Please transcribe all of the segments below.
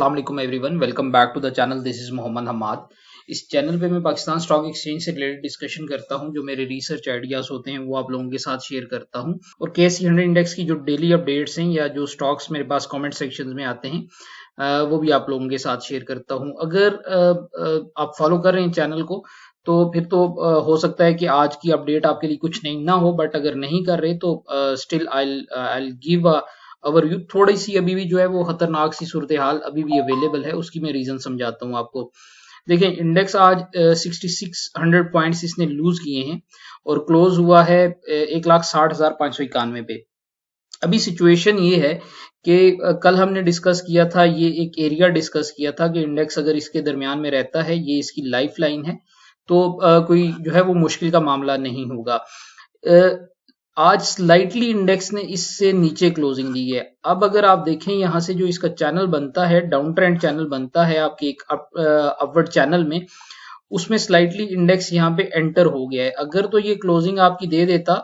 अस्सलाम वालेकुम everyone, welcome back to the channel. This is Mohammad Hamad. इस चैनल पे मैं पाकिस्तान स्टॉक एक्सचेंज से रिलेटेड डिस्कशन करता हूं। जो मेरे रिसर्च आइडियाज होते हैं वो आप लोगों के साथ शेयर करता हूं, और KSE 100 इंडेक्स की जो डेली अपडेट्स हैं या जो स्टॉक्स मेरे पास कमेंट सेक्शन में आते हैं वो भी आप लोगों के साथ शेयर करता हूं। अगर आप फॉलो कर रहे हैं चैनल को तो फिर तो हो सकता है कि आज की अपडेट आपके लिए कुछ नहीं ना हो, बट अगर नहीं कर रहे तो स्टिल आई गिव ओवरव्यू। थोड़ी सी अभी भी जो है वो खतरनाक सी सूरत हाल अभी भी अवेलेबल है, उसकी मैं रीजन समझाता हूँ आपको। देखिए, इंडेक्स आज 6600 पॉइंट्स इसने लूज किए हैं और क्लोज हुआ है 1,60,591 पे। अभी सिचुएशन ये है कि कल हमने डिस्कस किया था, ये एक एरिया डिस्कस किया था कि इंडेक्स अगर इसके दरमियान में रहता है, ये इसकी लाइफ लाइन है, तो कोई जो है वो मुश्किल का मामला नहीं होगा। आज स्लाइटली इंडेक्स ने इससे नीचे क्लोजिंग दी है। अब अगर आप देखें यहाँ से जो इसका चैनल बनता है, डाउन ट्रेंड चैनल बनता है आपके एक अपवर्ड चैनल में, उसमें स्लाइटली इंडेक्स यहाँ पे एंटर हो गया है। अगर तो ये क्लोजिंग आपकी दे देता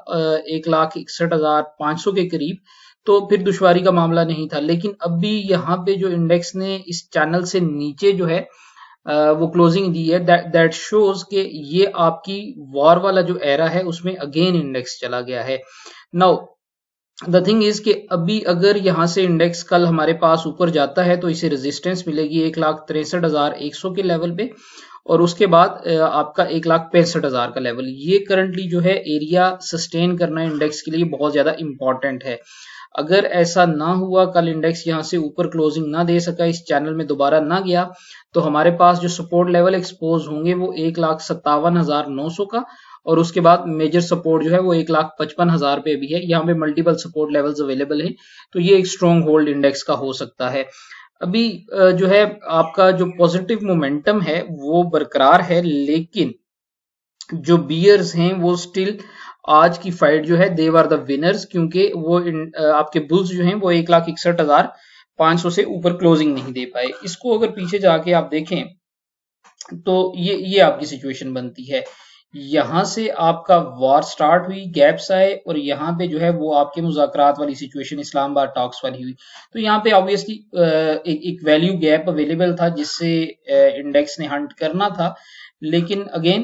1,61,500 के करीब, तो फिर दुश्वारी का मामला नहीं था। लेकिन अभी यहाँ पे जो इंडेक्स ने इस चैनल से नीचे जो है वो क्लोजिंग दी है, दैट शोज कि ये आपकी वॉर वाला जो एरा है उसमें अगेन इंडेक्स चला गया है। नाउ द थिंग इज कि अभी अगर यहाँ से इंडेक्स कल हमारे पास ऊपर जाता है तो इसे रेजिस्टेंस मिलेगी 1,63,100 के लेवल पे, और उसके बाद आपका 1,65,000 का लेवल। ये करंटली जो है एरिया सस्टेन करना इंडेक्स के लिए बहुत ज्यादा इंपॉर्टेंट है। अगर ऐसा ना हुआ, कल इंडेक्स यहाँ से ऊपर क्लोजिंग ना दे सका, इस चैनल में दोबारा ना गया, तो हमारे पास जो सपोर्ट लेवल एक्सपोज होंगे वो 1,57,900 का, और उसके बाद मेजर सपोर्ट जो है वो 1,55,000 पे भी है। यहाँ पे मल्टीपल सपोर्ट लेवल्स अवेलेबल हैं, तो ये एक स्ट्रॉन्ग होल्ड इंडेक्स का हो सकता है। अभी जो है आपका जो पॉजिटिव मोमेंटम है वो बरकरार है, लेकिन जो बियर्स हैं वो स्टिल आज की फाइट जो है दे आर द विनर्स, क्योंकि वो आपके बुल्स जो हैं वो 1,61,500 से ऊपर क्लोजिंग नहीं दे पाए। इसको अगर पीछे जाके आप देखें तो ये आपकी सिचुएशन बनती है। यहां से आपका वॉर स्टार्ट हुई, गैप्स आए, और यहाँ पे जो है वो आपके मुज़ाकरात वाली सिचुएशन, इस्लामाबाद टॉक्स वाली हुई। तो यहाँ पे ऑब्वियसली एक वैल्यू गैप अवेलेबल था जिससे इंडेक्स ने हंट करना था। लेकिन अगेन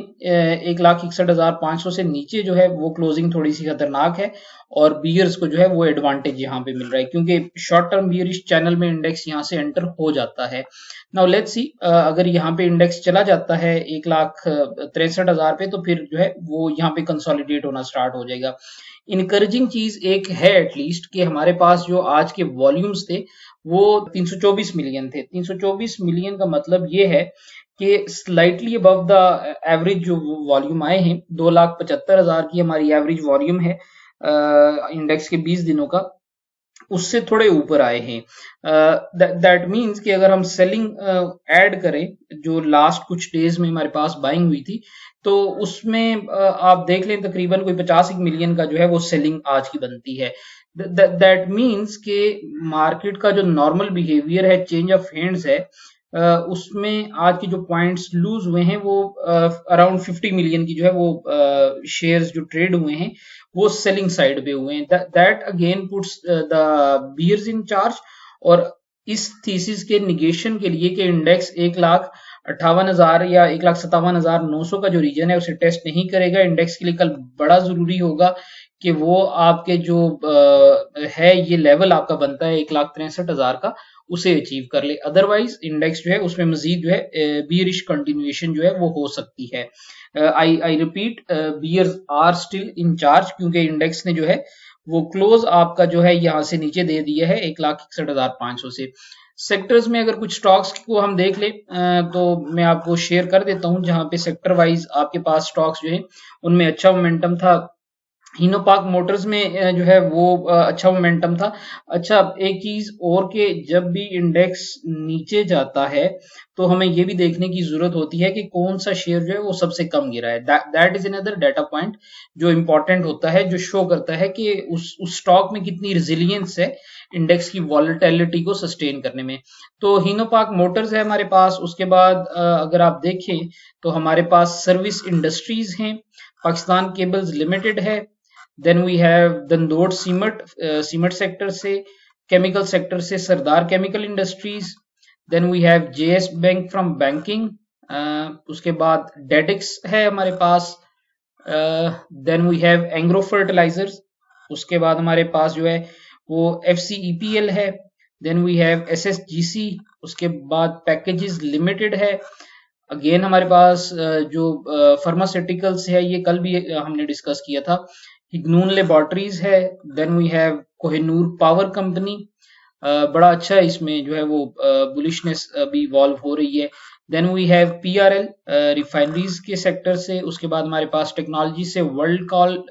1,61,500 से नीचे जो है वो क्लोजिंग थोड़ी सी खतरनाक है, और बियर्स को जो है वो एडवांटेज यहाँ पे मिल रहा है, क्योंकि शॉर्ट टर्म बियरिश चैनल में इंडेक्स यहाँ से एंटर हो जाता है। नाउ लेट्स सी, अगर यहाँ पे इंडेक्स चला जाता है 1,63,000 पे, तो फिर जो है वो यहाँ पे कंसोलिडेट होना स्टार्ट हो जाएगा। इनकरेजिंग चीज एक है एटलीस्ट कि हमारे पास जो आज के वॉल्यूम्स थे वो 324 मिलियन थे। 324 मिलियन का मतलब ये है कि स्लाइटली अबव द एवरेज जो वॉल्यूम आए हैं, 2,75,000 की हमारी एवरेज वॉल्यूम है इंडेक्स के 20 दिनों का, उससे थोड़े ऊपर आए हैं। दैट मीन्स कि अगर हम सेलिंग ऐड करें, जो लास्ट कुछ डेज में हमारे पास बाइंग हुई थी, तो उसमें आप देख लें तकरीबन कोई 50 मिलियन का जो है वो सेलिंग आज की बनती है। दैट मीन्स कि मार्केट का जो नॉर्मल बिहेवियर है, चेंज ऑफ हैंड्स है, उसमें आज के जो पॉइंट्स लूज हुए हैं वो अराउंड 50 मिलियन की जो है वो शेयर्स जो ट्रेड हुए हैं वो सेलिंग साइड पे हुए हैं। That again puts the bears in charge, और इस थीसिस के निगेशन के लिए कि इंडेक्स 1,58,000 या 1,57,900 का जो रीजन है उसे टेस्ट नहीं करेगा, इंडेक्स के लिए कल बड़ा जरूरी होगा कि वो आपके जो है ये लेवल आपका बनता है 1,63,000 का, उसे अचीव कर ले। अदरवाइज इंडेक्स जो है उसमें मजीद जो है बियरिश कंटिन्यूएशन जो है वो हो सकती है। I repeat, bears are still in charge, क्योंकि इंडेक्स ने जो है वो क्लोज आपका जो है यहाँ से नीचे दे दिया है 1,61,500 से। सेक्टर्स में अगर कुछ स्टॉक्स को हम देख ले तो मैं आपको शेयर कर देता हूं, जहां पे सेक्टर वाइज आपके पास स्टॉक्स जो है उनमें अच्छा मोमेंटम था। हिनोपाक मोटर्स में जो है वो अच्छा मोमेंटम था। अच्छा, एक चीज और कि जब भी इंडेक्स नीचे जाता है तो हमें ये भी देखने की जरूरत होती है कि कौन सा शेयर जो है वो सबसे कम गिरा है। That is another data point जो इंपॉर्टेंट होता है, जो शो करता है कि उस स्टॉक में कितनी रिजिलियंस है इंडेक्स की वॉलेटिलिटी को सस्टेन करने में। तो हिनोपाक मोटर्स है हमारे पास। उसके बाद अगर आप देखें तो हमारे पास सर्विस इंडस्ट्रीज हैं, पाकिस्तान केबल्स लिमिटेड है, then we have Dandot cement, cement sector से, केमिकल सेक्टर से Sardar chemical industries, then we have JS bank from banking, उसके बाद डेडिक्स है हमारे पास, then we have Engro fertilizers, उसके बाद हमारे पास जो है वो एफसीईपीएल है, देन वी हैव एसएसजीसी, उसके बाद पैकेजेस लिमिटेड है, अगेन हमारे पास जो फार्मास्यूटिकल्स है ये कल भी हमने डिस्कस किया था, इग्नून लेबोरेटरीज है, then we have Kohinoor power company, बड़ा अच्छा है, इसमें जो है वो बुलिशनेस अभी इवॉल्व हो रही है, then we have PRL refineries के सेक्टर से, उसके बाद हमारे पास टेक्नोलॉजी से वर्ल्ड कॉल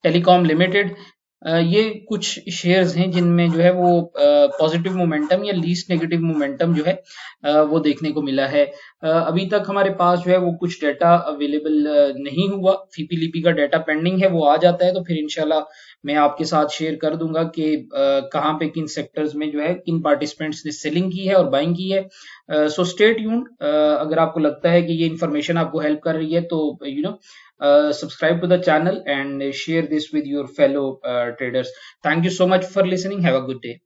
टेलीकॉम लिमिटेड, ये कुछ शेयर्स हैं जिनमें जो है वो पॉजिटिव मोमेंटम या लीस्ट नेगेटिव मोमेंटम जो है वो देखने को मिला है। अभी तक हमारे पास जो है वो कुछ डाटा अवेलेबल नहीं हुआ, फीपीलीपी का डाटा पेंडिंग है, वो आ जाता है तो फिर इंशाल्लाह मैं आपके साथ शेयर कर दूंगा कि कहाँ पे किन सेक्टर्स में जो है किन पार्टिसिपेंट्स ने सेलिंग की है और बाइंग की है। सो स्टे ट्यून्ड, अगर आपको लगता है कि ये इन्फॉर्मेशन आपको हेल्प कर रही है तो subscribe to the channel and share this with your fellow traders. Thank you so much for listening. Have a good day.